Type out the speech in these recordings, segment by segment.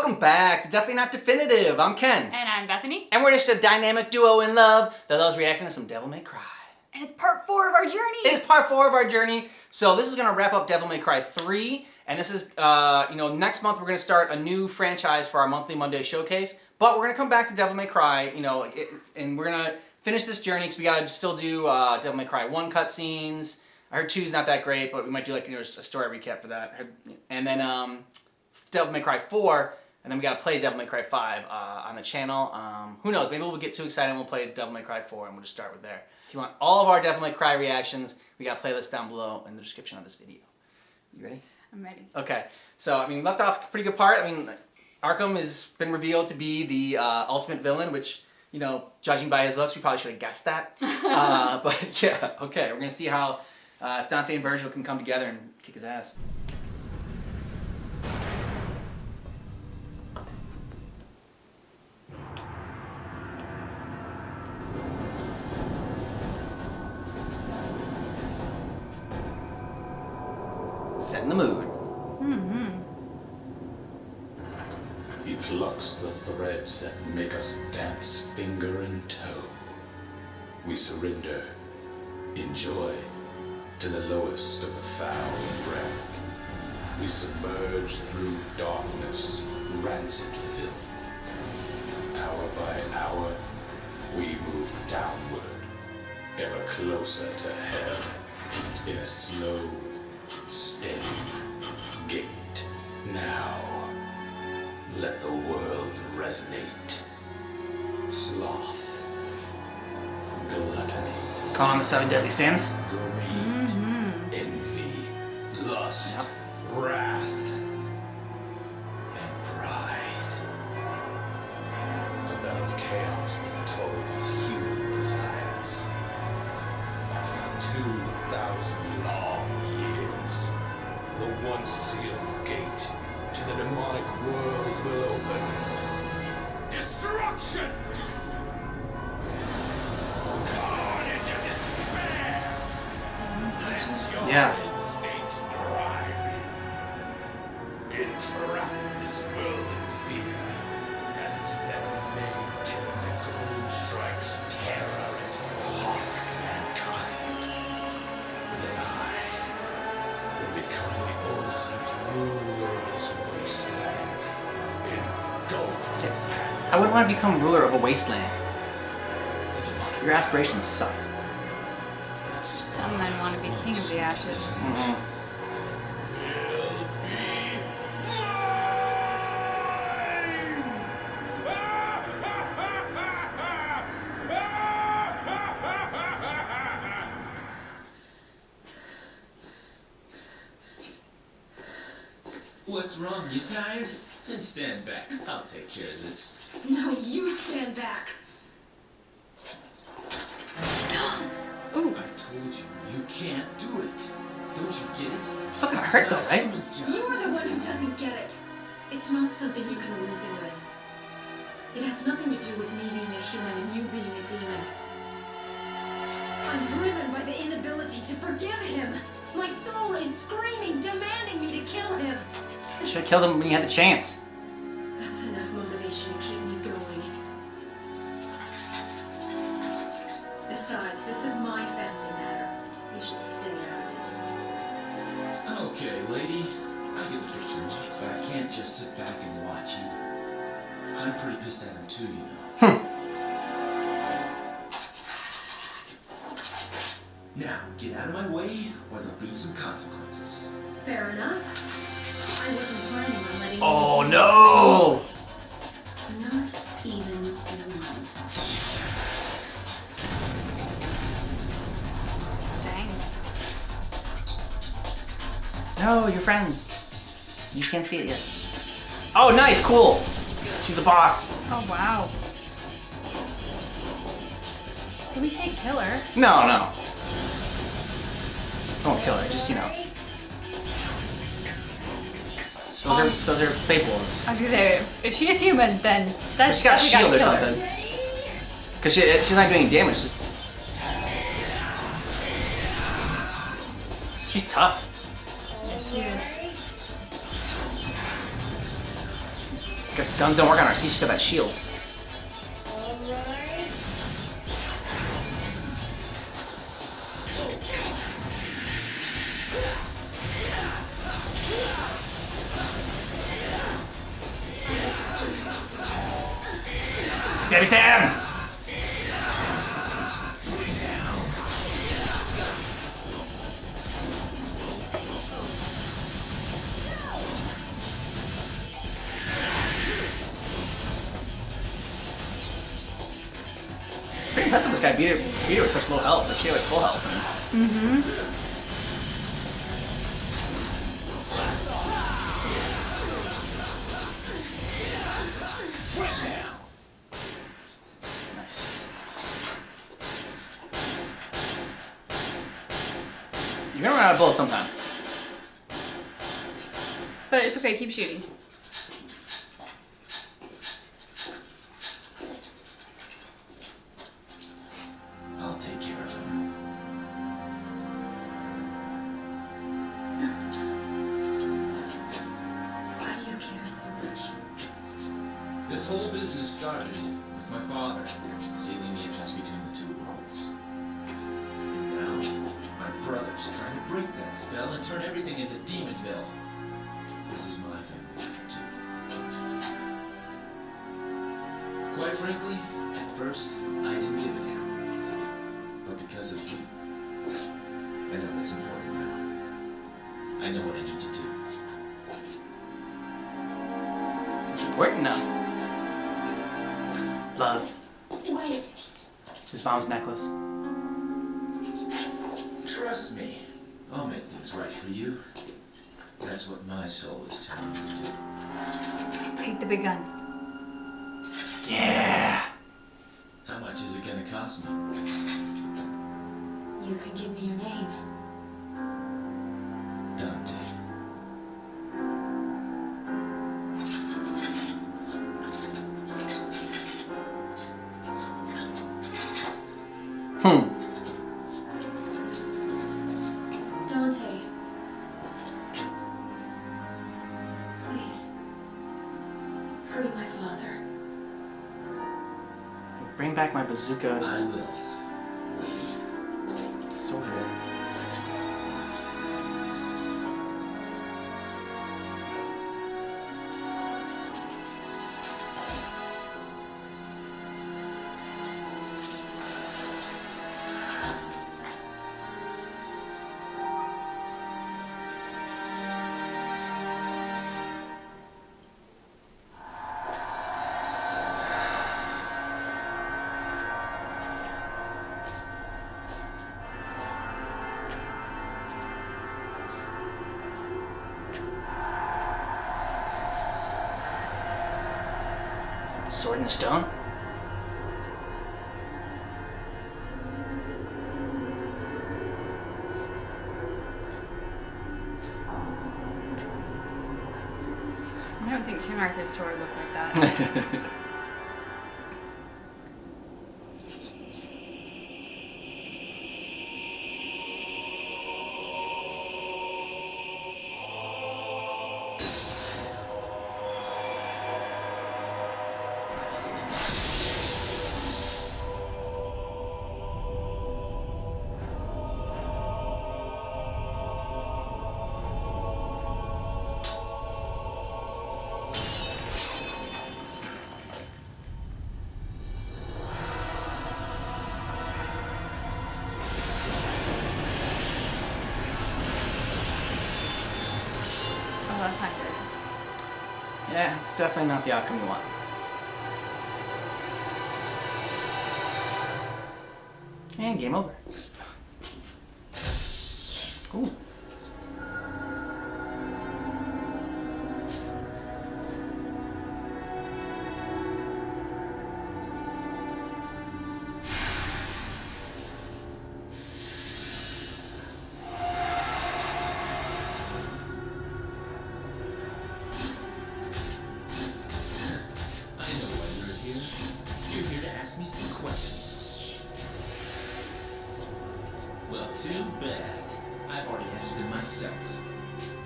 Welcome back to Definitely Not Definitive. I'm Ken. And I'm Bethany. And we're just a dynamic duo in love that loves reacting to some Devil May Cry. And it's part 4 of our journey. It is part 4 of our journey. So this is going to wrap up Devil May Cry 3. And this is, next month we're going to start a new franchise for our monthly Monday showcase. But we're going to come back to Devil May Cry, and we're going to finish this journey because we got to still do Devil May Cry 1 cutscenes. I heard 2's not that great, but we might do a story recap for that. And then Devil May Cry 4, and then we got to play Devil May Cry 5 on the channel. Who knows? Maybe we'll get too excited and we'll play Devil May Cry 4 and we'll just start with there. If you want all of our Devil May Cry reactions, we got playlists down below in the description of this video. You ready? I'm ready. Okay. So, left off a pretty good part. Arkham has been revealed to be the ultimate villain, which, judging by his looks, we probably should have guessed that. But yeah, okay. We're going to see how if Dante and Vergil can come together and kick his ass. Setting the mood. He plucks the threads that make us dance finger and toe. We surrender, enjoy, to the lowest of the foul brand. We submerge through darkness, rancid filth. Hour by hour, we move downward, ever closer to hell, in a slow, steady gait. Now, let the world resonate. Sloth, gluttony, Calling on the 7 deadly sins. greed, envy, lust, wrath, and pride. A bell of chaos that tolls human desires. After 2,000 long years, the once sealed gate to the demonic world will open. Destruction! Carnage and despair! Let your Yeah. instincts drive you. Entrap this world in fear as its very name tyrannical strikes terror into the heart of mankind. Then I will become the ultimate ruler of this wasteland. Engulfed in panic. I wouldn't want to become ruler of a wasteland. The demonic Your aspirations suck. Some men want to be king of the ashes. will be mine! What's wrong? You tired? Then stand back. I'll take care of this. No, you stand back. Ooh. I told you, you can't do it. Don't you get it? Still kinda This is hurt not though, a right? human's job. You are the one who doesn't get it. It's not something you can reason with. It has nothing to do with me being a human and you being a demon. I'm driven by the inability to forgive him. My soul is screaming, demanding me to kill him. Should have killed him when you had the chance. That's enough motivation to keep me going. Besides, this is my family matter. You should stay out of it. Okay, lady. I get the picture, but I can't just sit back and watch either. I'm pretty pissed at him too, you know. Now, get out of my way, or there'll be some consequences. Fair enough. I wasn't planning on letting Oh you do no! this. Not even one. Dang. No, you're friends. You can't see it yet. Oh, nice, cool. She's the boss. Oh, wow. We can't kill her. No, no. Don't kill her, just, Those are fake wolves. I was gonna say, if she is human, then that's She's got a we shield gotta or kill something. her. Because she's not doing any damage. She's tough. Yes, she is. Guess guns don't work on her. She should have that shield. Alright. Stabby stab! Pretty impressive this guy beat her with such low health. Like she had like full health. Nice. You're gonna run out of bullets sometime. But it's okay, keep shooting. I'll take care of him. Why do you care so much? This whole business started with my father sealing the entrance between the two worlds. And now, my brother's trying to break that spell and turn everything into Demonville. This is my family matter too. Quite frankly, at first, I didn't give a damn. But because of you, I know what's important now. I know what I need to do. It's important now. Love. Wait. His mom's necklace. Trust me, I'll make things right for you. That's what my soul is telling me to do. Take the big gun. Yeah. How much is it gonna cost me? You can give me your name. Dante. Dante. Please. Free my father. Bring back my bazooka. I will. Lady. So good. Sword in the stone? I don't think King Arthur's sword looked like that. Oh, that's not good. Yeah, it's definitely not the outcome you want. And game over. Ooh. I know why you're here. You're here to ask me some questions. Well, too bad. I've already answered them myself.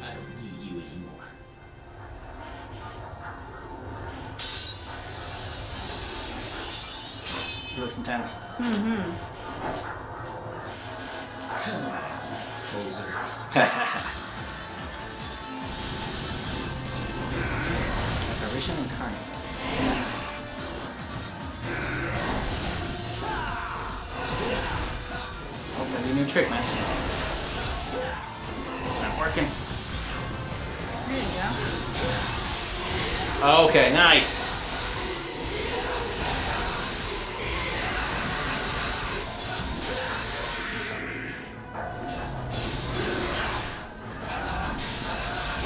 I don't need you anymore. looks intense. Mm-hmm. Come on, poser. Apparition incarnate. Oh, that'd be a new trick, man. Not working. There you go. Okay, nice.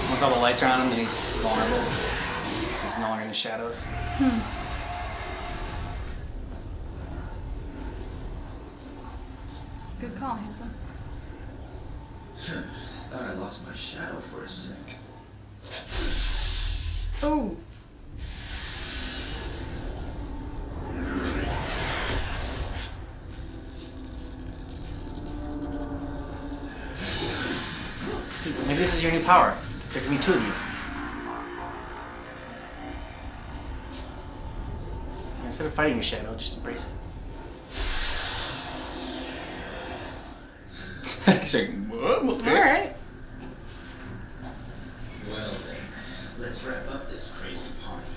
Once all the lights are on him, then he's vulnerable. He's no longer in the shadows. Good call, handsome. Thought I lost my shadow for a sec. Oh. Maybe this is your new power. There can be two of you. Instead of fighting your shadow, just embrace it. He's like, "Whoa, okay." Alright. Well then, let's wrap up this crazy party,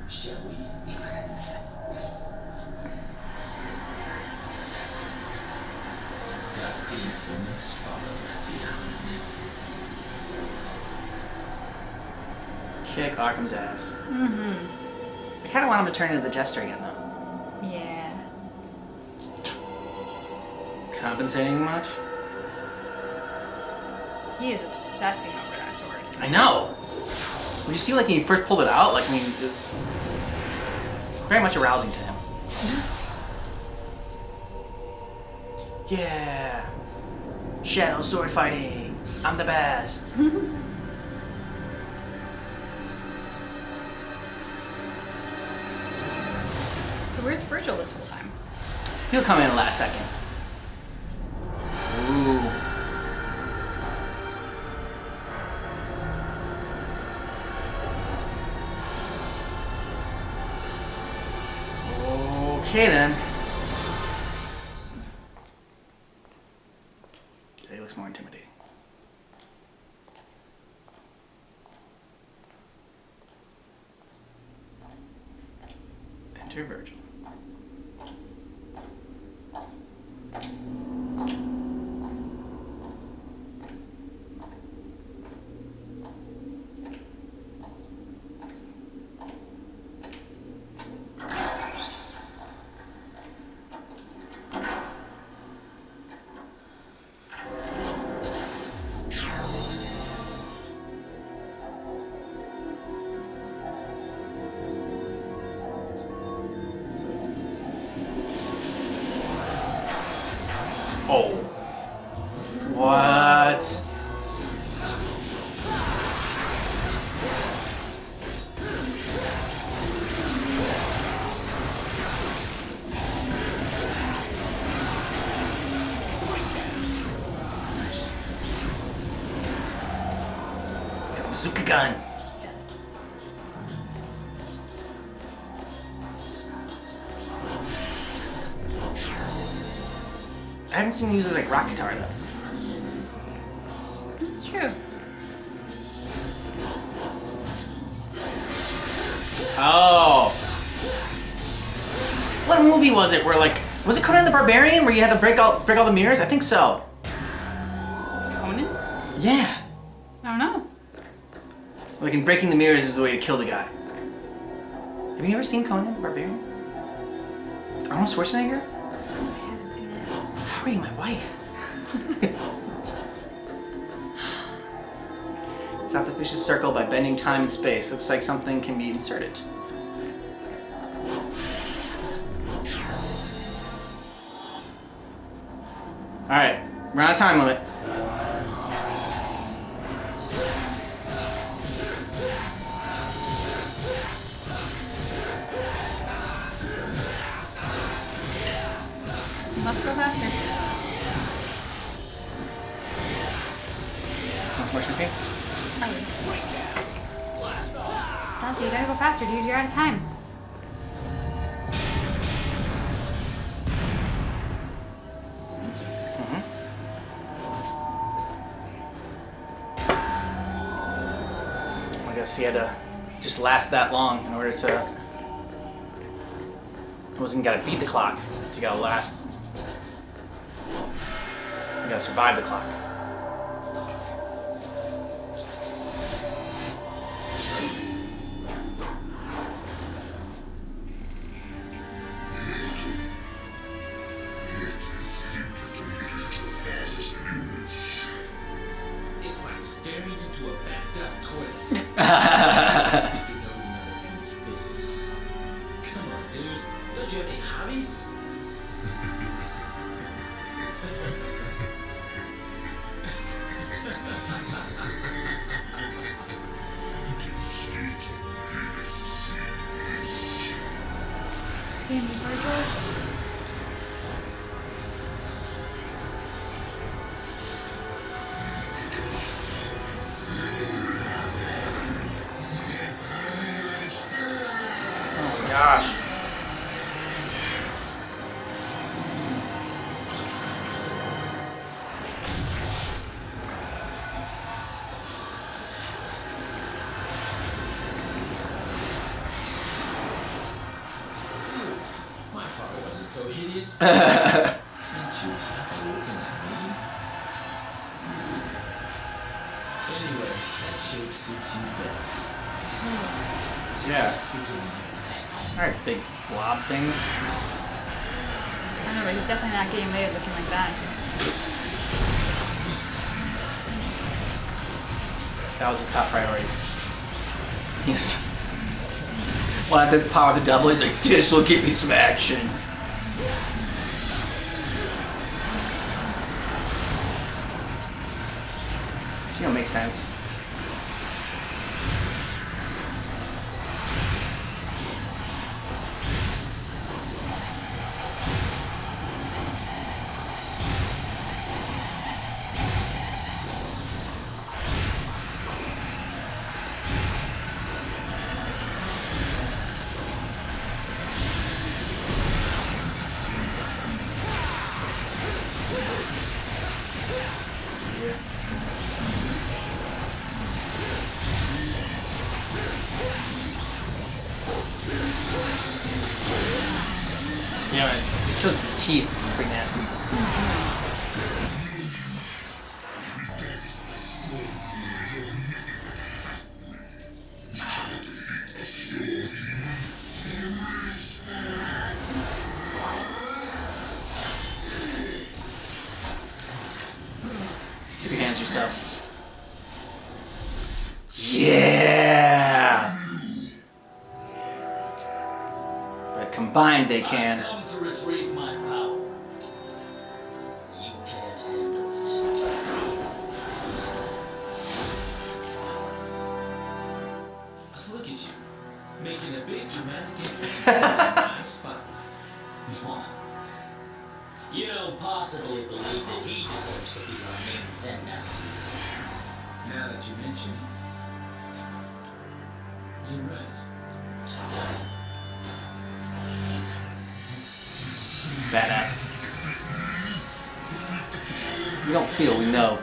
shall we? Dante must follow behind. Kick Arkham's ass. Mm-hmm. I kind of want him to turn into the Jester again, though. Yeah. Compensating much? He is obsessing over that sword. I know. Would you see, like, when he first pulled it out? Like, I mean, it was very much arousing to him. Yeah. Shadow sword fighting. I'm the best. So where's Vergil this whole time? He'll come in last second. Ooh. Okay then. He looks more intimidating. Enter Vergil. Oh. What? He's got a bazooka gun. I haven't seen him use it like rock guitar though. That's true. Oh. What movie was it where like was it Conan the Barbarian where you had to break all the mirrors? I think so. Conan? Yeah. I don't know. Like in breaking the mirrors is the way to kill the guy. Have you never seen Conan the Barbarian? Arnold Schwarzenegger? I haven't seen it. How are you my wife? Stop the vicious circle by bending time and space. Looks like something can be inserted. Alright, we're on a time limit. Must go faster. What's more tricky? At least. Dante, you gotta go faster, dude. You're out of time. guess he had to just last that long in order to. He wasn't gotta beat the clock. So you gotta last. You gotta survive the clock. It's like staring into a backed up toilet. Stick your nose in other people's business. Come on, dude. Don't you have any hobbies? Same with Vergil. Oh my gosh. Dude, my father wasn't so hideous. Can't you tell looking at me? Anyway, that shape suits you better. Yeah. Let's begin the events. Alright, big blob thing. I don't know, but he's definitely not getting away with looking like that. That was his top priority. Yes. Well, at the power of the devil, he's like, this will give me some action. You know, makes sense. Yeah, man. It shows his teeth. It's pretty nasty. Keep your hands to yourself. Yeah! But combined they can. I've come to retrieve my power. You can't handle it. Look at you, making a big dramatic entrance in my spotlight. You don't possibly believe that he deserves to be our main defender. Now that you mention it, you're right. Badass. We don't feel, we know.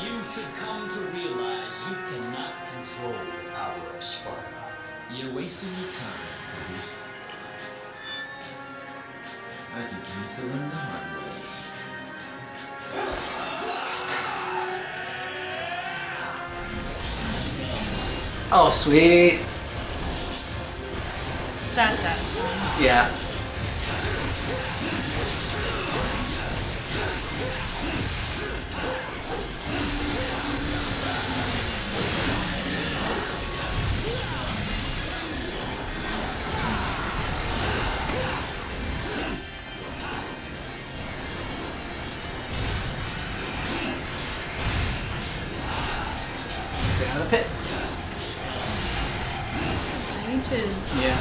You should come to realize you cannot control the power of Sparta. You're wasting your time, buddy. I think you need to learn the hard way. Oh, sweet. That's satisfying. Yeah. Stay out of the pit. Leeches. Yeah.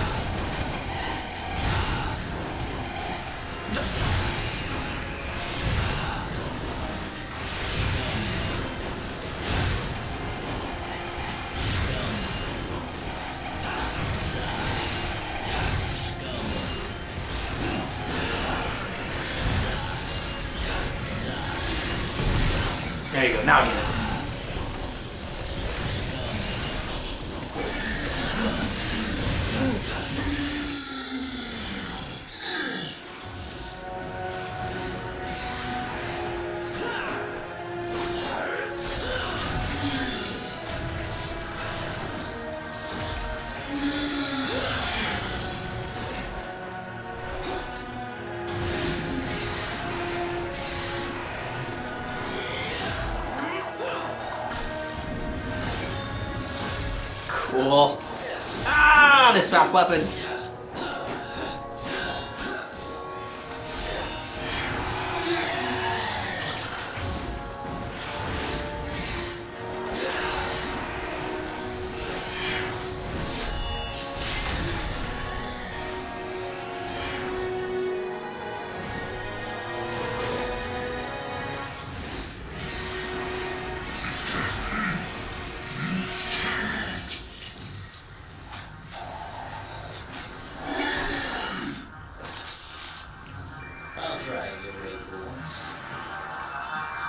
There you go. Now get it. Cool. Ah, they swap weapons. I'll try to get away for once.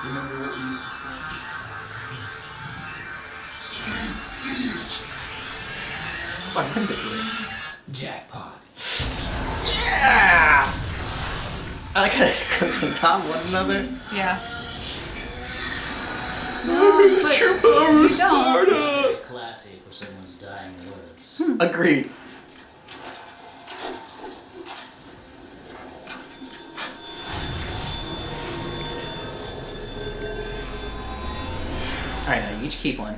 Remember what you used to say? Jackpot. Yeah! I like how they cook on top of one another. Yeah. No, but Your power, you don't. Sparta! Classy for someone's dying words. Agreed. Alright, now you each keep one.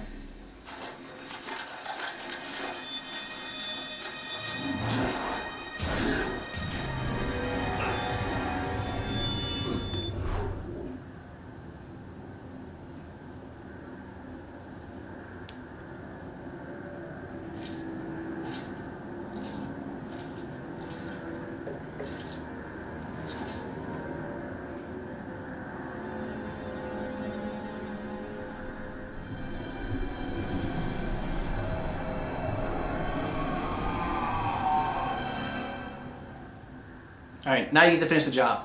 Alright, now you get to finish the job.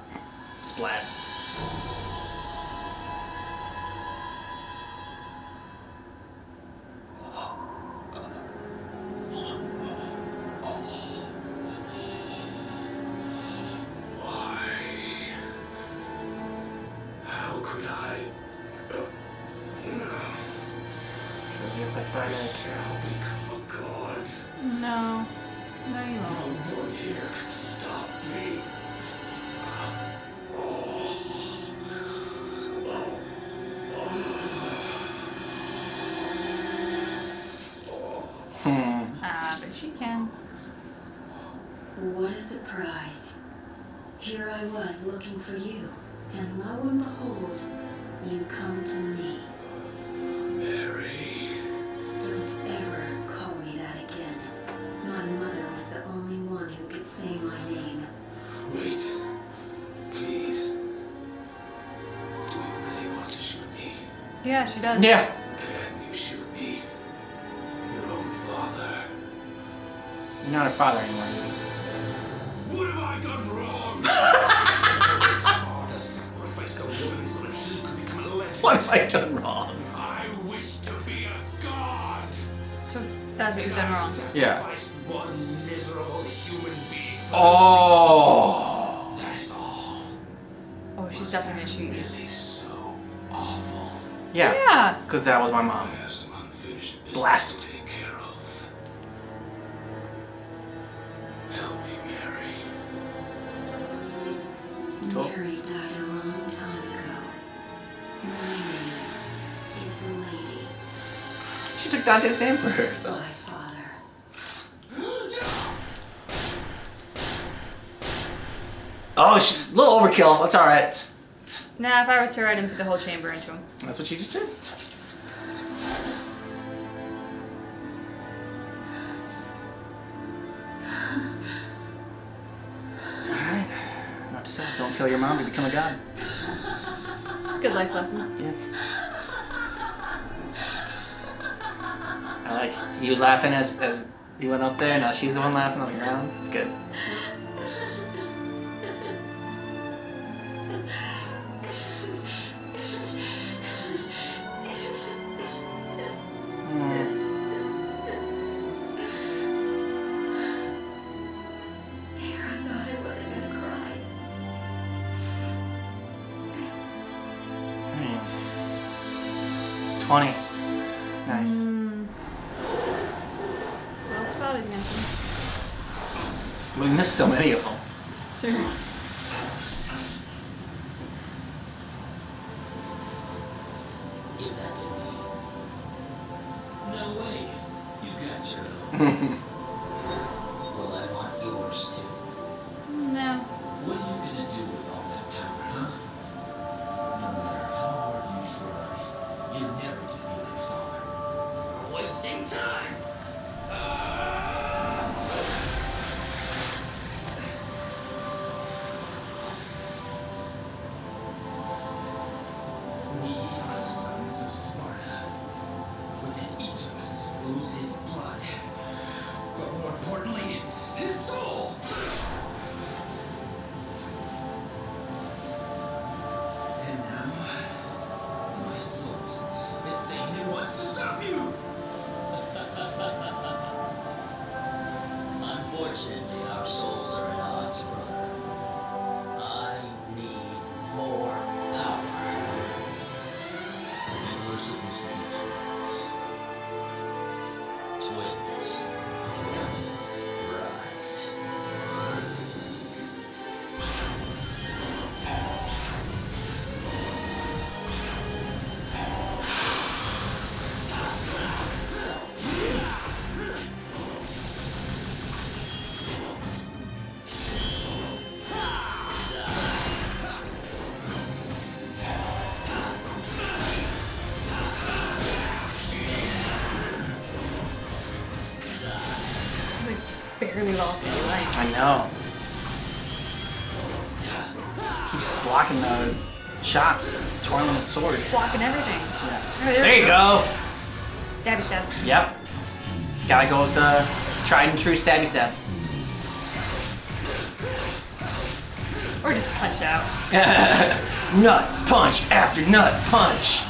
Splat. Why? How could I? Because you're pathetic. Shall become a god. No. No, you No won't. one here can stop me. Ah, but she can. What a surprise. Here I was looking for you, and lo and behold, you come to me. Mary. Don't ever call me that again. My mother was the only one who could say my name. Wait. Please. Do you really want to shoot me? Yeah, she does. Yeah. Can you shoot me? Your own father. You're not her father anymore. What have I done wrong? Sparta sacrificed a woman so that he could become a legend. What have I done wrong? I wish to be a god. So that's what you've done And I wrong. Yeah. sacrificed one miserable human being for Oh. that is all. Oh, she's definitely gonna shoot you. Really so awful. Yeah. Yeah. Because that was my I mom. have some unfinished business Blast. to take care of. Help me, Mary. Cool. Mary died a long time ago. My name is Lady, She took Dante's name for herself. my father. Oh, a little overkill. That's alright. Nah, if I was her, I'd empty the whole chamber into him. That's what she just did. Alright. Not to say, don't kill your mom to become a god. It's a good life lesson. Yeah. I like he was laughing as he went up there, now she's the one laughing on the ground. It's good. funny. Nice. Well spotted, Hanson. We missed so many of them. Sure. Give that to me. No way. You got your own. Well, I want yours too. No. What are you gonna do with all that power, huh? No matter how hard you try, you're never gonna be my father. We're wasting time. We are the sons of Sparta. Within each of us flows his blood, but more importantly, his soul. And now, my soul is saying it wants to stop you. Unfortunately, our souls are at odds, brother. I need more power. And we're supposed to be twins. Twins. Right. Barely lost any life. I know. Just keeps blocking the shots, twirling his sword. Blocking everything. Yeah. There you go. Stabby stab. Yep. Gotta go with the tried and true stabby stab. Or just punch out. Nut punch after nut punch.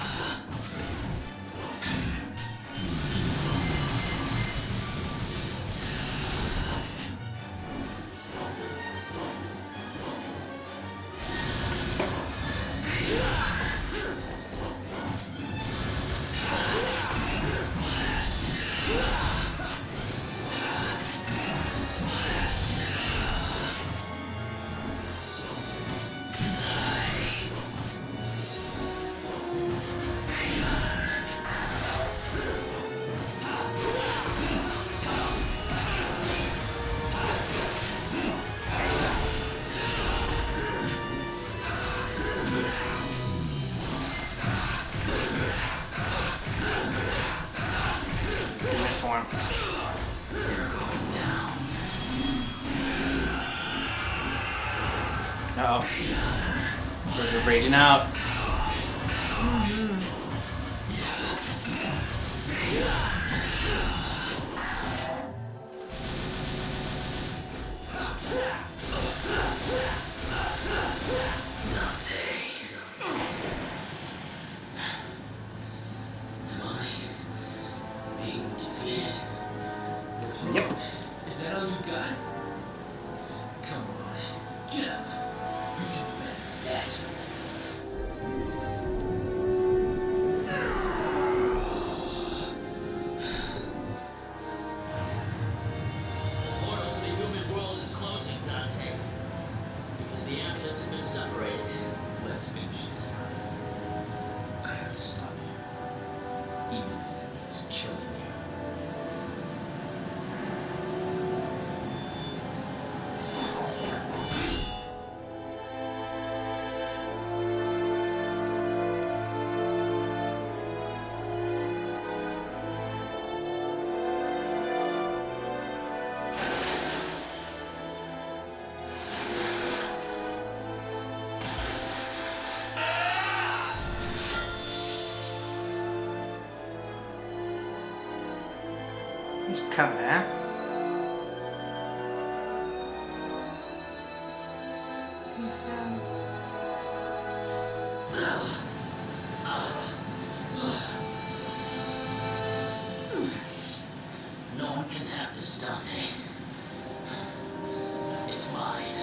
For him. Uh-oh. Vergil raging out. Dante. Am I being defeated? What's wrong? Yep. Is that all you got? Come on. Get up. You can do better than that. The portal to the human world is closing, Dante. Because the ambulance have been separated. Let's finish this, Vergil. I have to stop you. Even if that means killing you. He's cut in half. I think so. No one can have this, Dante. It's mine.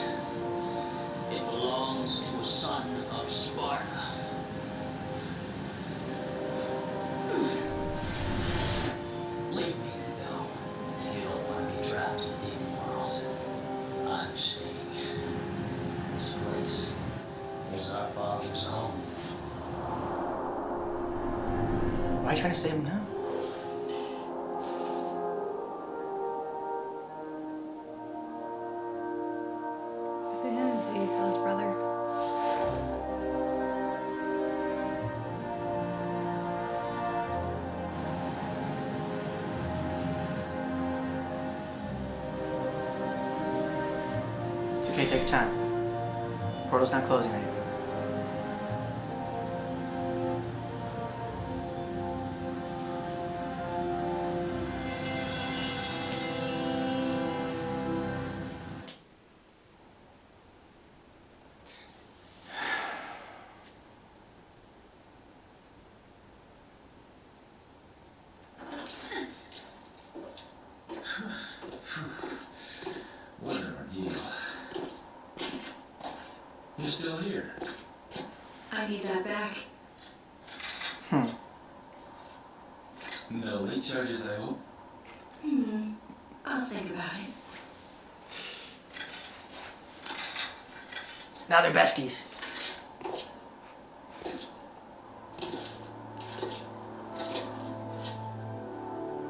It belongs to a son of Sparta. you trying to save him now? Did he sell his brother? It's okay, take your time. Portal's not closing or anything. What an ordeal. You're still here. I need that back. No late charges, I hope. I'll think about it. Now they're besties.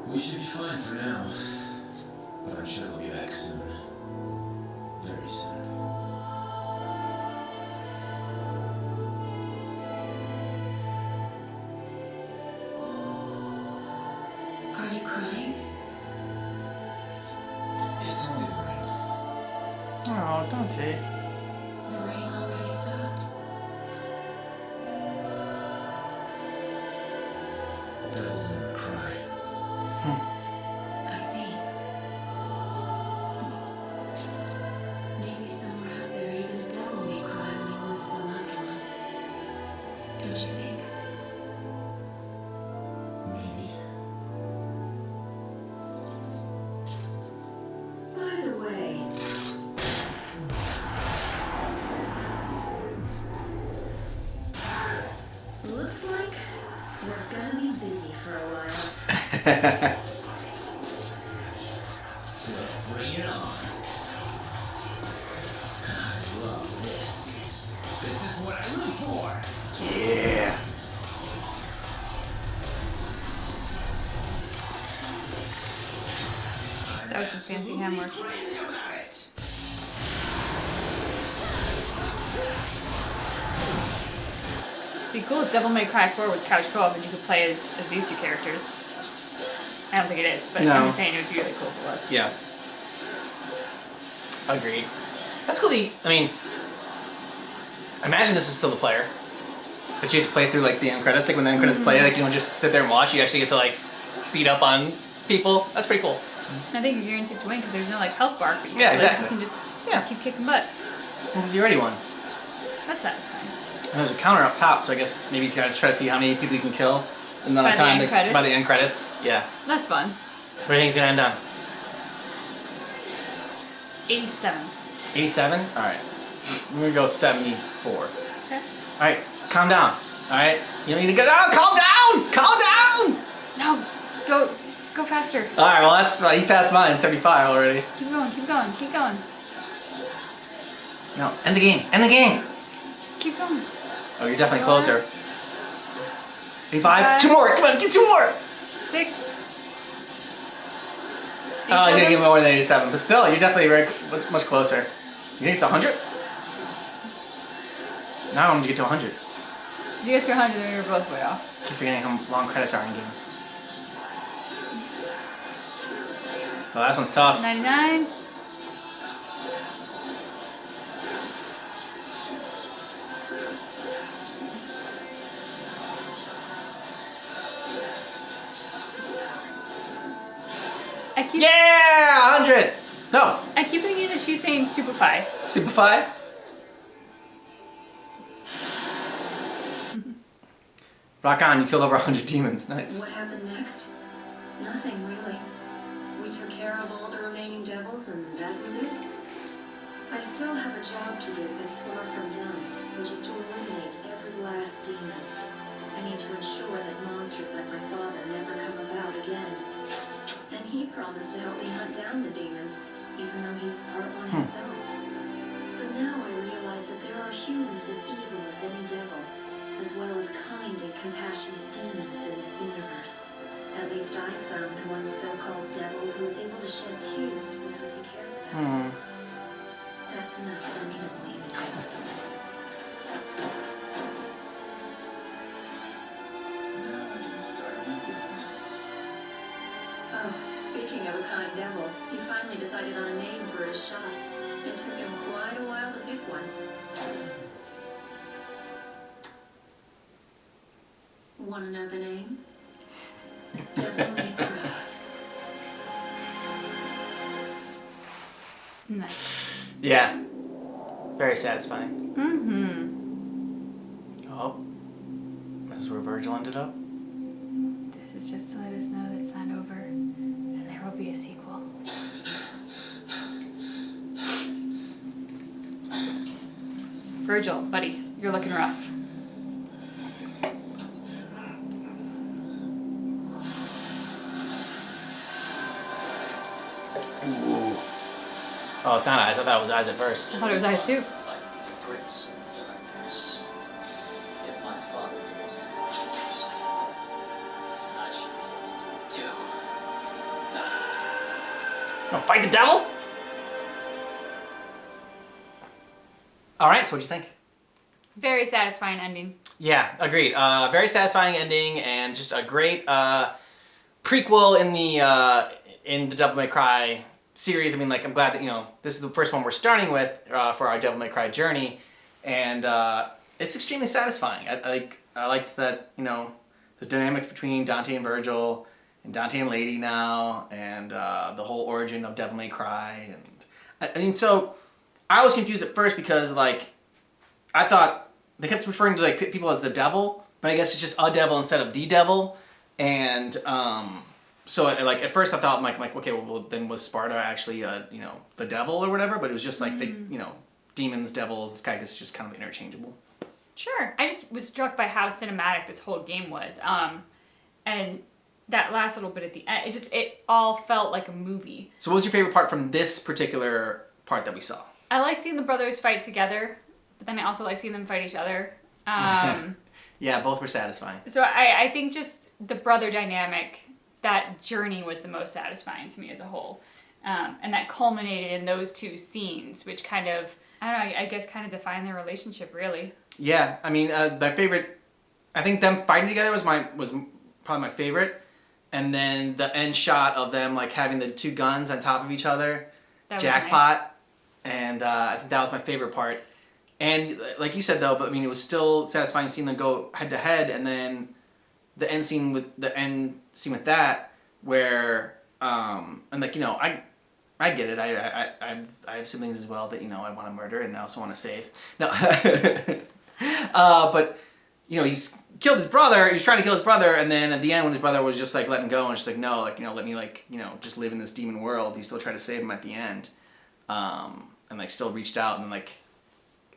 We should be fine for now. But I'm sure they'll be back soon. Very soon. Are you crying? It's only the rain. Oh, Dante. The rain already stopped. Devils never cry. I see. Maybe somewhere out there even a devil may cry when he loses a loved one. Don't you think? Maybe. By the way, looks like we're gonna be busy for a while. Well, bring it on. I love this. This is what I live for. Yeah. That was some fancy handwork. Crazy about it. It'd be cool if Devil May Cry 4 was couch co-op and you could play as these two characters. I don't think it is, but No. I'm just saying it would be really cool if it was. Yeah. Agreed. That's cool. I mean, imagine this is still the player, but you have to play through like the end credits. Like when the end credits play, like you don't just sit there and watch. You actually get to like beat up on people. That's pretty cool. I think you're guaranteed to win because there's no like health bar for you. Yeah, So, exactly. Like, you can Yeah. just keep kicking butt. Because you already won. That's satisfying. And there's a counter up top, so I guess maybe you can try to see how many people you can kill in the By the time end credits? by the end credits. Yeah. That's fun. What do you think's gonna end on? 87. 87? Alright. We're gonna go 74. Okay. Alright, calm down. Alright? You don't need to go down! Calm down! Calm down! No, go faster. Alright, well that's he passed mine, 75 already. Keep going, keep going, keep going. No, end the game. End the game! Keep going. Oh, you're definitely More. closer. 85? 2 more! Come on, get 2 more! 6. Oh, he's gonna give more than 87, but still, you're definitely much closer. You think it's 100? Now I want to get to 100. If you get to 100, then you're both way off. Keep forgetting how long credits are in games. The last one's tough. 99. I keep Yeah! 100! No! I keep thinking that she's saying stupefy. Stupefy? Rock on, you killed over 100 demons. Nice. What happened next? Nothing, really. We took care of all the remaining devils, and that was it. I still have a job to do that's far from done, which is to eliminate every last demon. I need to ensure that monsters like my father never come about again. And he promised to help me hunt down the demons, even though he's part one himself. But now I realize that there are humans as evil as any devil. as well as kind and compassionate demons in this universe. At least I found one so-called devil who is able to shed tears for those he cares about. That's enough for me to believe in him. Now I can start my business. Oh, speaking of a kind devil, he finally decided on a name for his shop. It took him quite a while to pick one. Want to know the name? Devil May Cry. Nice. Yeah. Very satisfying. Oh. This is where Vergil ended up. This is just to let us know that it's not over, and there will be a sequel. Vergil, buddy, you're looking rough. Ooh. Oh, it's not. I thought that was eyes at first. I thought it was eyes too. Like the prince of darkness. If my father was I should be able to do. He's gonna fight the devil? All right, so what'd you think? Very satisfying ending. Yeah, agreed. Very satisfying ending and just a great prequel in the Devil May Cry series. I mean, like, I'm glad that, this is the first one we're starting with for our Devil May Cry journey, and it's extremely satisfying. I liked that, the dynamic between Dante and Vergil, and Dante and Lady now, and the whole origin of Devil May Cry, and I mean, so I was confused at first because, like, I thought they kept referring to, like, people as the devil, but I guess it's just a devil instead of the devil, and so, like, at first I thought, like, okay, well, then was Sparta actually, the devil or whatever? But it was just like, demons, devils, this guy is just kind of interchangeable. Sure. I just was struck by how cinematic this whole game was. And that last little bit at the end, it all felt like a movie. So what was your favorite part from this particular part that we saw? I liked seeing the brothers fight together, but then I also like seeing them fight each other. Yeah, both were satisfying. So I think just the brother dynamic, that journey was the most satisfying to me as a whole. And that culminated in those two scenes, which kind of, I don't know, I guess kind of defined their relationship, really. Yeah, I mean, my favorite, I think them fighting together was probably my favorite. And then the end shot of them, like, having the two guns on top of each other, That jackpot. Nice. And I think that was my favorite part. And like you said, though, but I mean, it was still satisfying seeing them go head to head, and then the end scene with that, where and like, I get it. I have siblings as well that I want to murder and I also want to save. No, but he's killed his brother. He was trying to kill his brother, and then at the end, when his brother was just like letting go and just like, no, like, let me, like, just live in this demon world. He still tried to save him at the end, and like still reached out, and like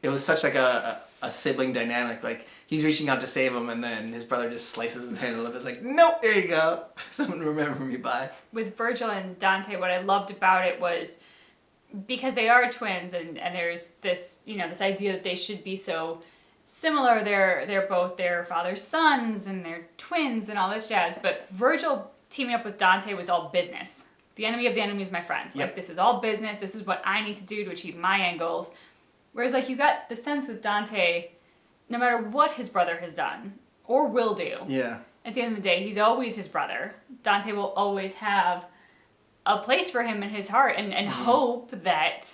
it was such like a sibling dynamic. Like, he's reaching out to save him, and then his brother just slices his hand a little bit. It's like, nope, there you go. Someone to remember me by. With Vergil and Dante, what I loved about it was because they are twins, and there's this, this idea that they should be so similar. They're both their father's sons, and they're twins, and all this jazz. But Vergil teaming up with Dante was all business. The enemy of the enemy is my friend. Yep. Like, this is all business. This is what I need to do to achieve my end goals. Whereas, like, you got the sense with Dante, no matter what his brother has done or will do, Yeah. at the end of the day, he's always his brother. Dante will always have a place for him in his heart, and hope that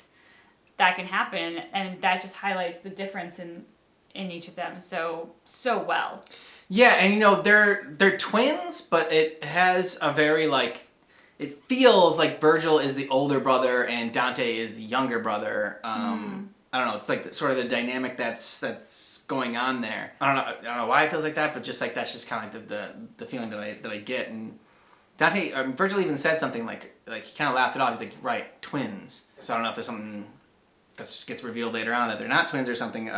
can happen, and that just highlights the difference in each of them so well. Yeah, and they're twins, but it has a very, like, it feels like Vergil is the older brother and Dante is the younger brother. I don't know. It's like sort of the dynamic that's going on there. I don't know why it feels like that, but just like that's just kind of like the feeling that I get. And Dante, Vergil even said something like he kind of laughed it off. He's like, right, twins. So I don't know if there's something that gets revealed later on that they're not twins or something.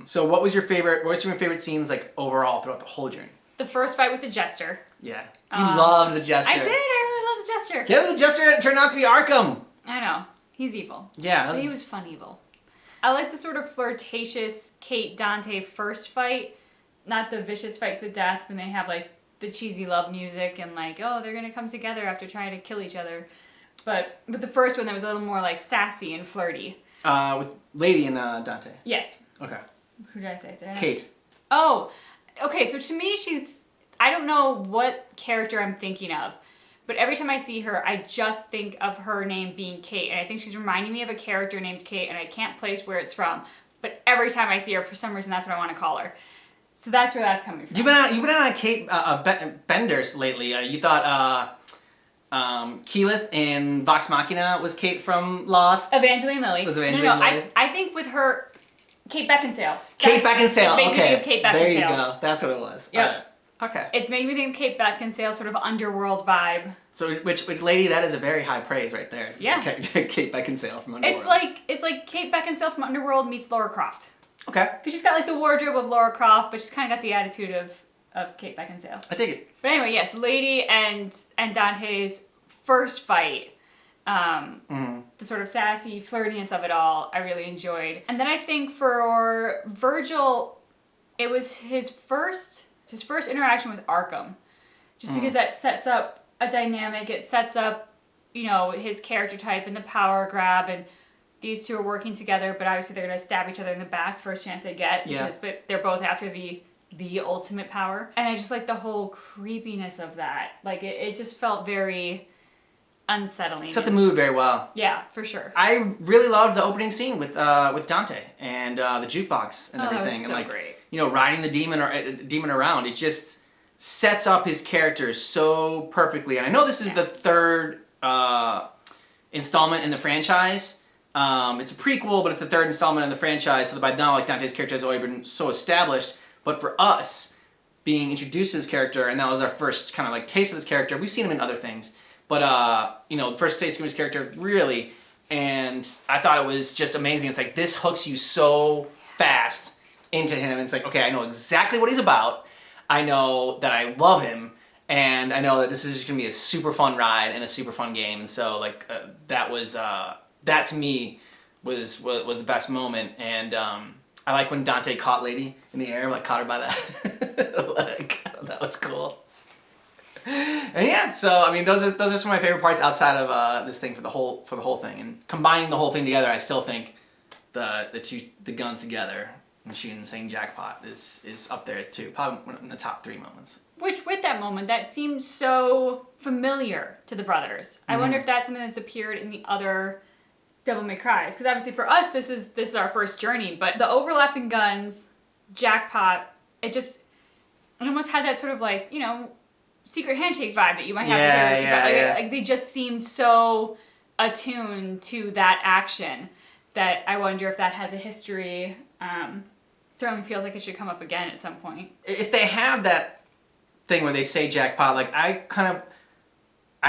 So what was your favorite scenes, like, overall throughout the whole journey? The first fight with the Jester. Yeah, you loved the Jester. I did. I really loved the Jester. Yeah, the Jester turned out to be Arkham. I know. He's evil. Yeah, But he was fun evil. I like the sort of flirtatious Kate Dante first fight. not the vicious fight to the death when they have like the cheesy love music and like, oh, they're gonna come together after trying to kill each other. But the first one that was a little more like sassy and flirty. With Lady and Dante. Yes. Okay. Who did I say? Did I? Kate. Oh, okay. So to me, I don't know what character I'm thinking of, but every time I see her, I just think of her name being Kate, and I think she's reminding me of a character named Kate, and I can't place where it's from. But every time I see her, for some reason, that's what I want to call her. So that's where that's coming from. You've been on a Kate benders lately. You thought Keyleth in Vox Machina was Kate from Lost. Evangeline Lilly. Was Evangeline Lilly? I think with her, Kate Beckinsale. Kate Beckinsale. It's made me Okay. think of Kate Beckinsale. There you go. That's what it was. Yep. All right. Okay. It's made me think of Kate Beckinsale, sort of underworld vibe. So which lady? That is a very high praise right there. Yeah. Kate Beckinsale from Underworld. It's like Kate Beckinsale from Underworld meets Laura Croft. Okay. Because she's got like the wardrobe of Laura Croft, but she's kind of got the attitude of Kate Beckinsale. I dig it. But anyway, yes, Lady and Dante's first fight, the sort of sassy flirtiness of it all, I really enjoyed. And then I think for Vergil, it was his first interaction with Arkham, just because that sets up a dynamic. It sets up, his character type and the power grab, and these two are working together, but obviously they're gonna stab each other in the back first chance they get. But they're both after the ultimate power, and I just like the whole creepiness of that. Like it just felt very unsettling. Set the mood very well. Yeah, for sure. I really loved the opening scene with Dante and the jukebox and everything. That was so and great. Riding the demon around. It just sets up his character so perfectly. And I know this is the third installment in the franchise. It's a prequel, but it's the third installment in the franchise. So by now, like, Dante's character has already been so established. But for us, being introduced to this character, and that was our first kind of like taste of this character. We've seen him in other things, but the first taste of his character, really, and I thought it was just amazing. It's like this hooks you so fast into him. And it's like, okay, I know exactly what he's about. I know that I love him, and I know that this is just gonna be a super fun ride and a super fun game. And so that to me was the best moment. And I like when Dante caught Lady in the air, like caught her by the leg. That was cool. And yeah, so I mean, those are some of my favorite parts outside of this thing for the whole thing. And combining the whole thing together, I still think the guns together and shooting and saying jackpot is up there too. Probably in the top 3 moments. Which With that moment, that seemed so familiar to the brothers. I wonder if that's something that's appeared in the other Devil May Cries. Because obviously for us, this is our first journey. But the overlapping guns, jackpot, it almost had that sort of like, secret handshake vibe that you might have. Like they just seemed so attuned to that action that I wonder if that has a history. Certainly feels like it should come up again at some point. If they have that thing where they say jackpot, like I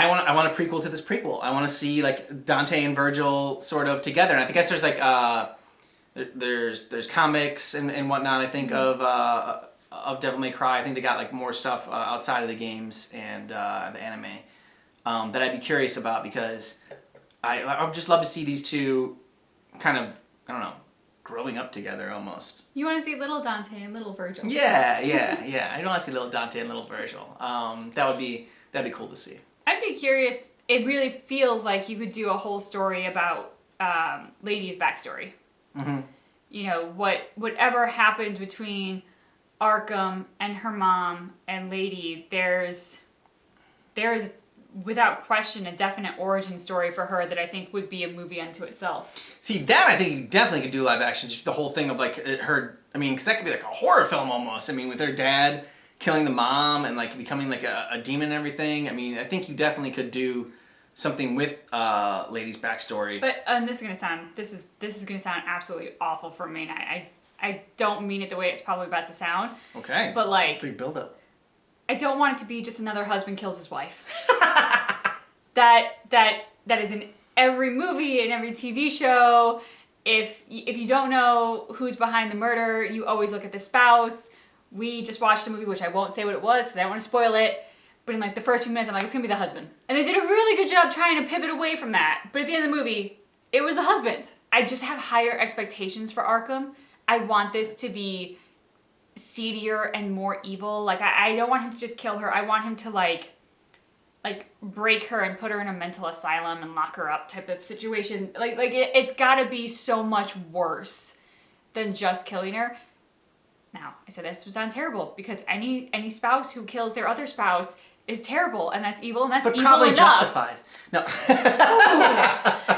want a prequel to this prequel. I want to see like Dante and Vergil sort of together. And I guess there's like there's comics and whatnot. I think of Devil May Cry. I think they got like more stuff outside of the games and the anime that I'd be curious about, because I would just love to see these two kind of, I don't know, growing up together almost. You want to see little Dante and little Vergil. Yeah. I don't want to see little Dante and little Vergil. That'd be cool to see. I'd be curious. It really feels like you could do a whole story about Lady's backstory. Mm-hmm. Whatever happened between Arkham and her mom and Lady, there's without question a definite origin story for her that I think would be a movie unto itself. See, that I think you definitely could do live action. Just the whole thing of like her. I mean, because that could be like a horror film almost. I mean, with her dad killing the mom and like becoming like a demon and everything. I mean, I think you definitely could do something with Lady's backstory. But this is gonna sound absolutely awful for me. And I don't mean it the way it's probably about to sound. Okay. But like, big build up. I don't want it to be just another husband kills his wife. that is in every movie, in every TV show. If you don't know who's behind the murder, you always look at the spouse. We just watched a movie, which I won't say what it was because I don't want to spoil it. But in like the first few minutes, I'm like, it's gonna be the husband. And they did a really good job trying to pivot away from that. But at the end of the movie, it was the husband. I just have higher expectations for Arkham. I want this to be seedier and more evil. Like, I don't want him to just kill her. I want him to, like break her and put her in a mental asylum and lock her up type of situation. It's gotta be so much worse than just killing her. Now, I said this would sound terrible because any spouse who kills their other spouse is terrible, and that's evil, and that's evil probably enough. justified. No.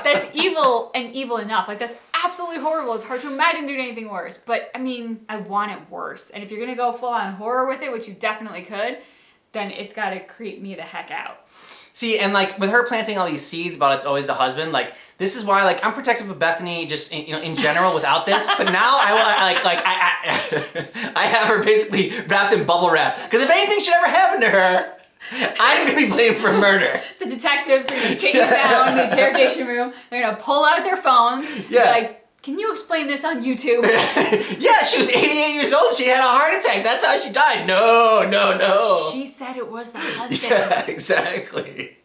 That's evil and evil enough. Like, that's absolutely horrible. It's hard to imagine doing anything worse. But, I mean, I want it worse. And if you're going to go full-on horror with it, which you definitely could, then it's got to creep me the heck out. See, and like with her planting all these seeds about it's always the husband, like this is why like I'm protective of Bethany just in general without this, but now I have her basically wrapped in bubble wrap because if anything should ever happen to her, I'm gonna be blamed for murder. The detectives are gonna take her down in the interrogation room. They're gonna pull out their phones. Yeah. Like, can you explain this on YouTube? Yeah, she was 88 years old. She had a heart attack. That's how she died. No. She said it was the husband. Yeah, exactly.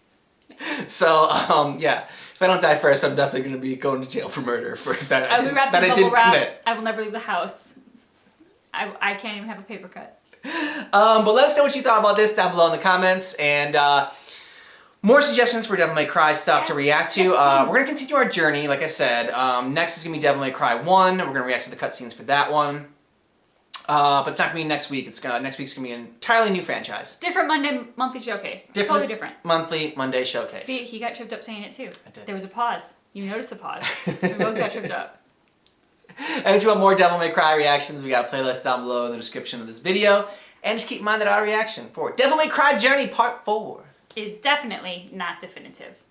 So, yeah. If I don't die first, I'm definitely going to be going to jail for murder for that I didn't commit. I will never leave the house. I can't even have a paper cut. But let us know what you thought about this down below in the comments. And more suggestions for Devil May Cry stuff to react to. We're going to continue our journey, like I said. Next is going to be Devil May Cry 1. We're going to react to the cutscenes for that one. But it's not going to be next week. Next week's going to be an entirely new franchise. Different monthly showcase. Totally different. Monthly Monday showcase. See, he got tripped up saying it too. I did. There was a pause. You noticed the pause. We both got tripped up. And if you want more Devil May Cry reactions, we got a playlist down below in the description of this video. And just keep in mind that our reaction for Devil May Cry Journey Part 4 is definitely not definitive.